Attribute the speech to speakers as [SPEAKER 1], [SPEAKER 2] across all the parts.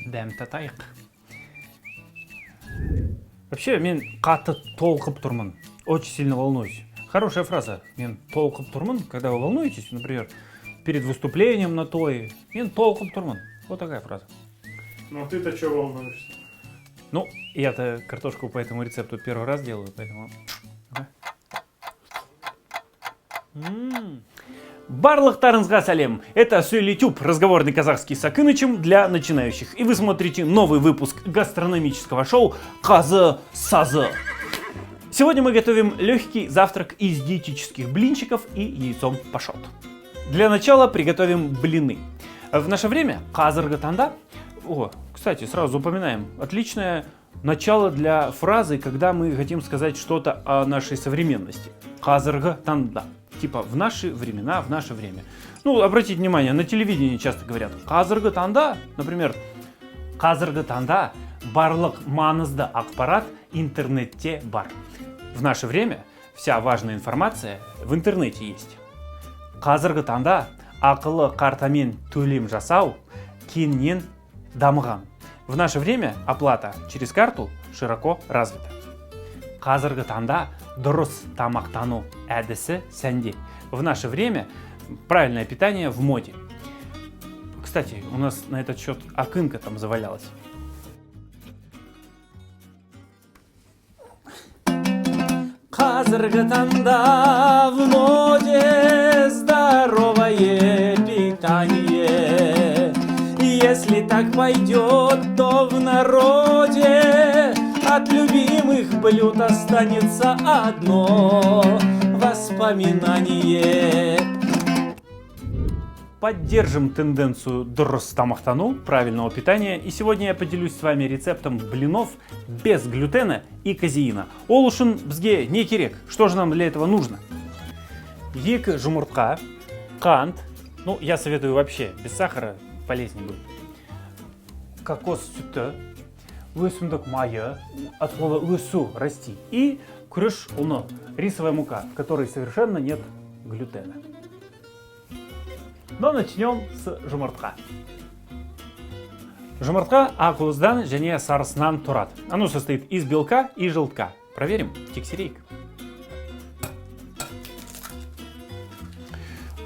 [SPEAKER 1] Дәм татайық. Вообще, мен қатты толқып тұрмын. Очень сильно волнуюсь. Хорошая фраза. Мен толқып тұрмын, когда вы волнуетесь, например, перед выступлением на той. Мен толқып тұрмын. Вот такая фраза.
[SPEAKER 2] Ну ты-то чего волнуешься?
[SPEAKER 1] Ну, я-то картошку по этому рецепту первый раз делаю, поэтому... Барлықтарыңызға сәлем! Это Сөйлетюб, разговорный казахский с Акынычем для начинающих. И вы смотрите новый выпуск гастрономического шоу «Казы-сазы». Сегодня мы готовим легкий завтрак из диетических блинчиков и яйцом пашот. Для начала приготовим блины. В наше время казыргы танда... О, кстати, сразу упоминаем. Отличное начало для фразы, когда мы хотим сказать что-то о нашей современности. Казыргы танда. Типа в наши времена, в наше время. Ну, обратите внимание, на телевидении часто говорят казыргы танда. Например, казыргы танда барлық маңызды ақпарат интернетте бар. В наше время вся важная информация в интернете есть. Казыргы танда ақылы картамен төлем жасау кеңінен дамыған. В наше время оплата через карту широко развита. Казыргы танда дұрыс тамақтану әдісі сәнде. В наше время правильное питание в моде. Кстати, у нас на этот счет Акынка там завалялась. Казыргы танда в моде здоровое питание. Если так пойдет, то в народе от любимых блюд останется одно воспоминание. Поддержим тенденцию дұрыс тамақтану, правильного питания. И сегодня я поделюсь с вами рецептом блинов без глютена и казеина. Ол үшін бізге не керек? Что же нам для этого нужно? Екі жұмыртқа, қант. Ну, я советую вообще без сахара, полезнее будет. Кокос сүті, өсімдік майы, от слова өсу, расти, и күріш ұны, рисовая мука, в которой совершенно нет глютена. Но начнем с жұмыртқа. Жұмыртқа ақуыздан және сарысынан тұрады. Оно состоит из белка и желтка. Проверим, тексерейк.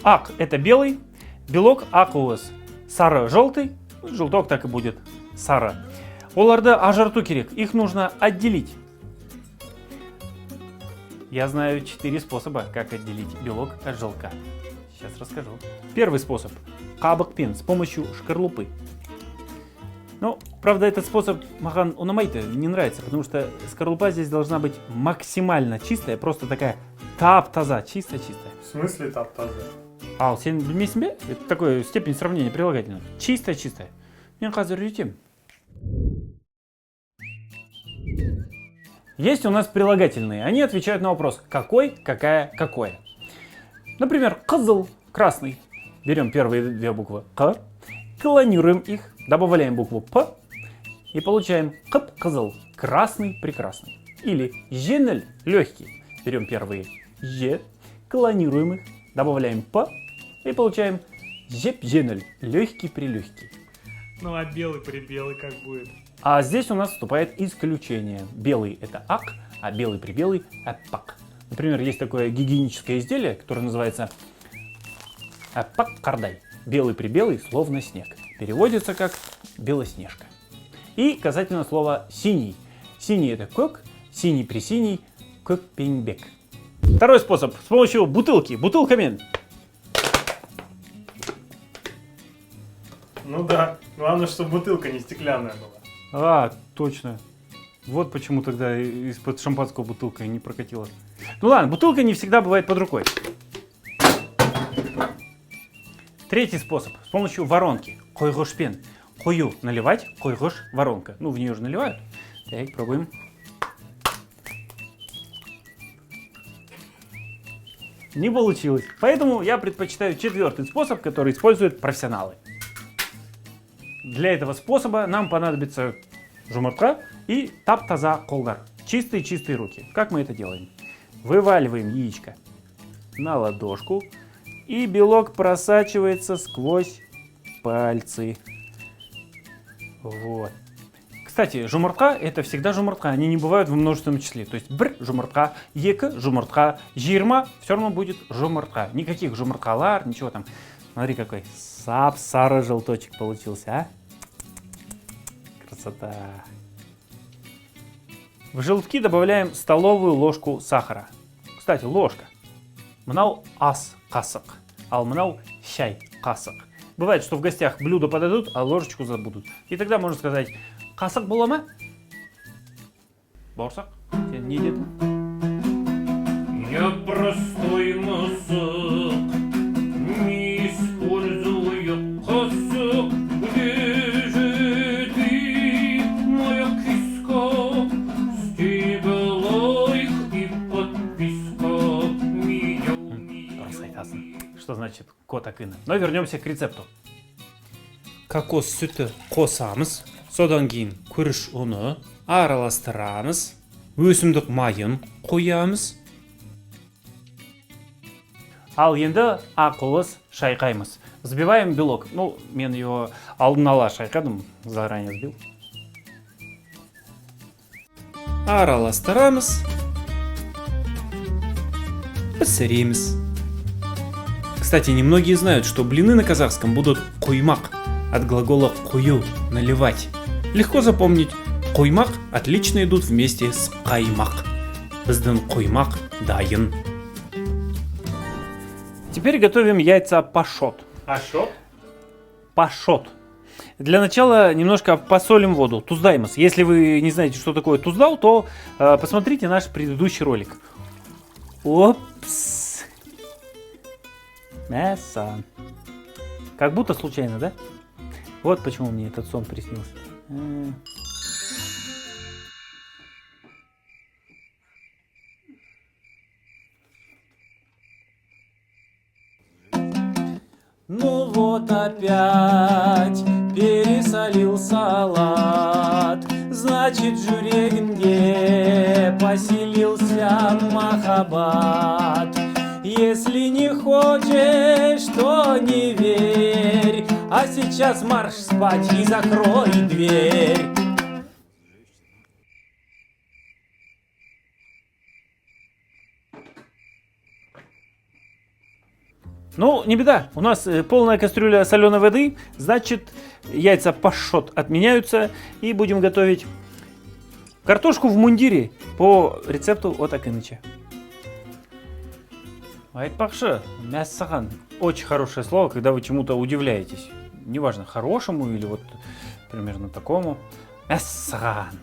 [SPEAKER 1] Ақ – это белый, белок ақуыз, сары – желтый, желток так и будет сары. Оларды ажырату керек, их нужно отделить. Я знаю 4 способа, как отделить белок от желтка. Сейчас расскажу. Первый способ – қабықпен, с помощью шкарлупы. Ну, правда, этот способ маған ұнамайды, не нравится, потому что скорлупа здесь должна быть максимально чистая, просто такая тап-таза, чистая-чистая.
[SPEAKER 2] В смысле тап-таза?
[SPEAKER 1] Ал, сен білмейсің бе? Это такой степень сравнения прилагательного. Чистая-чистая. Мен қазір үйретем. Есть у нас прилагательные. Они отвечают на вопрос какой, какая, какое. Например, қызыл, красный. Берем первые 2 буквы К, клонируем их, добавляем букву П и получаем қып қызыл, красный, прекрасный. Или жеңіл, легкий. Берем первые Е, клонируем их, добавляем П и получаем жеп жеңіл, легкий, прелегкий.
[SPEAKER 2] Ну а белый-прибелый как будет?
[SPEAKER 1] А здесь у нас вступает исключение. Белый – это ак, а белый-прибелый – аппак. Например, есть такое гигиеническое изделие, которое называется аппак-кардай. Белый-прибелый, словно снег. Переводится как белоснежка. И касательно слова синий. Синий – это көк, синий-присиний – көкпеңбек. Второй способ – с помощью бутылки. Бутылкамен.
[SPEAKER 2] Ну да, главное, чтобы бутылка не стеклянная была.
[SPEAKER 1] А, точно. Вот почему тогда из-под шампанского бутылка не прокатила. Ну ладно, бутылка не всегда бывает под рукой. Третий способ. С помощью воронки. Қойғышпен. Қою наливать, қойғыш воронка. Ну, в нее же наливают. Так, пробуем. Не получилось. Поэтому я предпочитаю 4-й способ, который используют профессионалы. Для этого способа нам понадобится жұмыртқа и тап-таза қолдар. Чистые руки. Как мы это делаем? Вываливаем яичко на ладошку, и и белок просачивается сквозь пальцы. Вот. Кстати, жұмыртқа это всегда жұмыртқа, они не бывают в множественном числе. То есть бір жұмыртқа, екі жұмыртқа, 20 все равно будет жұмыртқа. Никаких жұмыртқалар, ничего там. Смотри, какой сап-сары желточек получился, а? Красота. В желтки добавляем столовую ложку сахара. Кстати, ложка. Мынау ас қасық, ал мынау шай қасық. Бывает, что в гостях блюдо подадут, а ложечку забудут. И тогда можно сказать, қасық бола ма? Бауырсақ, сен не дедің?
[SPEAKER 3] Я простой мысок, не использую косок. Где же ты, моя киска? С тебя лайк и подписка.
[SPEAKER 1] Дұрыс айтасың. Что значит кот акыны? Но вернемся к рецепту. Кокос сүті қосамыз, содан кейін күріш ұны араластырамыз, өсімдік майын қоямыз. Ал енді ақуыз шайқаймыз. Взбиваем белок. Ну, мен его алдын ала шайқадым, заранее сбил. Араластырамыз, пісіреміз. Кстати, немногие знают, что блины на казахском будут құймақ, от глагола «құю» – наливать. Легко запомнить. Құймақ отлично идут вместе с қаймақ. Біздің құймақ дайын. Теперь готовим яйца пашот.
[SPEAKER 2] А что?
[SPEAKER 1] Пашот. Для начала немножко посолим воду. Туздаймас. Если вы не знаете, что такое туздал, то посмотрите наш предыдущий ролик. Опс. Мясо. Как будто случайно, да? Вот почему мне этот сон приснился. Ну вот опять пересолил салат, значит жүрегінде поселился махаббат. Если не хочешь, то не верь, а сейчас марш спать и закрой дверь. Ну, не беда, у нас полная кастрюля соленой воды, значит, яйца пашот отменяются и будем готовить картошку в мундире по рецепту от Акыныча. Айтпақшы, мәссаған. Очень хорошее слово, когда вы чему-то удивляетесь. Неважно, хорошему или вот примерно такому. Мәссаған.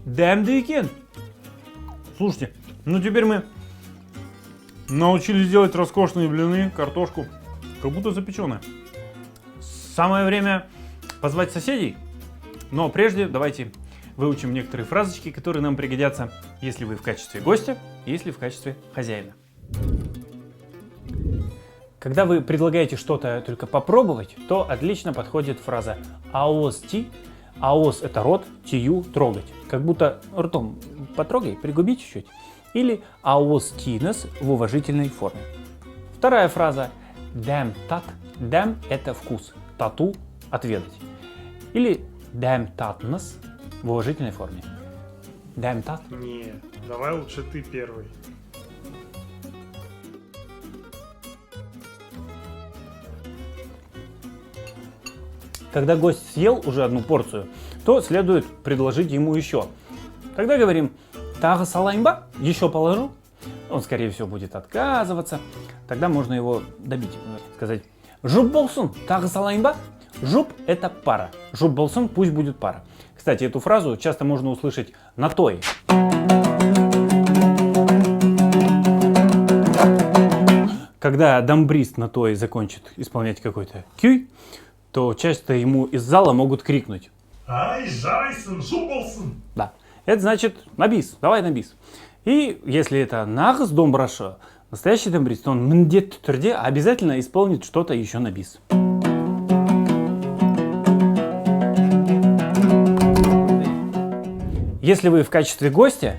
[SPEAKER 1] Дәмді екен. Слушайте, ну теперь мы научились делать роскошные блины, картошку, как будто запеченная. Самое время позвать соседей, но прежде давайте выучим некоторые фразочки, которые нам пригодятся, если вы в качестве гостя, если в качестве хозяина. Когда вы предлагаете что-то только попробовать, то отлично подходит фраза «аос ти». «Аос» — это рот, «тию» — трогать. Как будто ртом потрогай, пригуби чуть-чуть. Или «аос тинес» в уважительной форме. Вторая фраза «дэм тат». «Дэм» — это вкус, «тату» — отведать. Или «дэм татнес» в уважительной форме. «Дэм тат».
[SPEAKER 2] Не, давай лучше ты первый.
[SPEAKER 1] Когда гость съел уже одну порцию, то следует предложить ему еще. Тогда говорим «тағы салайын ба?» Еще положу. Он, скорее всего, будет отказываться. Тогда можно его добить. Сказать «жұп болсын, тағы салайын ба?» Жұп – это пара. «Жұп болсын» – пусть будет пара. Кстати, эту фразу часто можно услышать на тое. Когда дамбрист на тое закончит исполнять какой-то кюй, то часто ему из зала могут крикнуть
[SPEAKER 2] Ай, жайсын, жұп болсын.
[SPEAKER 1] Да, это значит на бис, давай на бис. И если это нағыз домбырашы, настоящий дамбрист, он міндетті түрде обязательно исполнит что-то еще на бис. Если вы в качестве гостя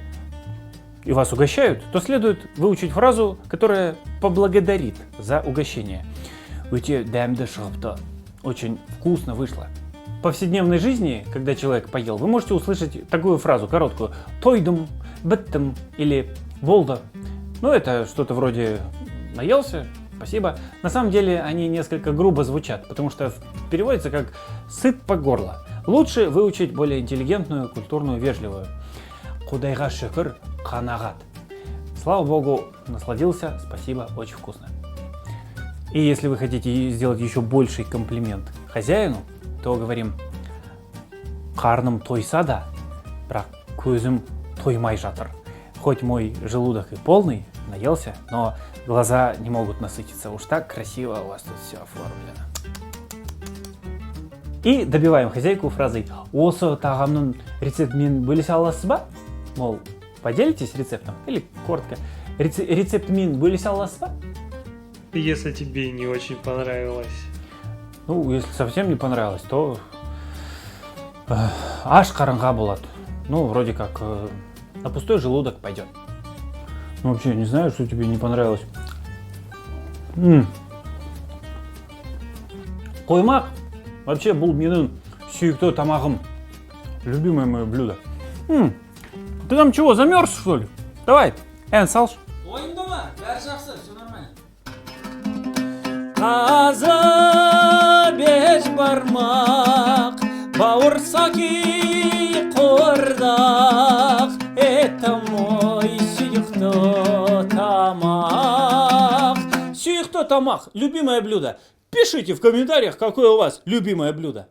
[SPEAKER 1] и вас угощают, то следует выучить фразу, которая поблагодарит за угощение. Өте дәмді шығыпты. Очень вкусно вышло. В повседневной жизни, когда человек поел, вы можете услышать такую фразу короткую: тойдым, біттім или болды. Ну, это что-то вроде наелся, спасибо. На самом деле они несколько грубо звучат, потому что переводится как сыт по горло. Лучше выучить более интеллигентную, культурную, вежливую. Кудайға шүкір, қанағат. Слава богу, насладился, спасибо, очень вкусно. И если вы хотите сделать еще больший комплимент хозяину, то говорим: қарным тойса да, бірақ көзім тоймай жатыр. Хоть мой желудок и полный, наелся, но глаза не могут насытиться. Уж так красиво у вас тут все оформлено. И добиваем хозяйку фразой: осы тағамның рецептімен бөлісе аласыз ба? Мол, поделитесь рецептом? Или коротко: рецептімен бөлісе аласыз ба?
[SPEAKER 2] Если тебе не очень понравилось.
[SPEAKER 1] Ну, если совсем не понравилось, то аш қарынға болады. Ну, вроде как на пустой желудок пойдет. Ну, вообще, не знаю, что тебе не понравилось. Қоймақ вообще бұл менің сүйікті тамағым. Любимое мое блюдо. Ты там чего, замерз, что ли? Давай, салшы.
[SPEAKER 4] Ойында ма? Бәрі жақсы, все нормально.
[SPEAKER 1] Қазы беш бармақ, бауырсаки қордақ, это мой сүйікті тамақ. Сүйікті тамақ, любимое блюдо. Пишите в комментариях, какое у вас любимое блюдо.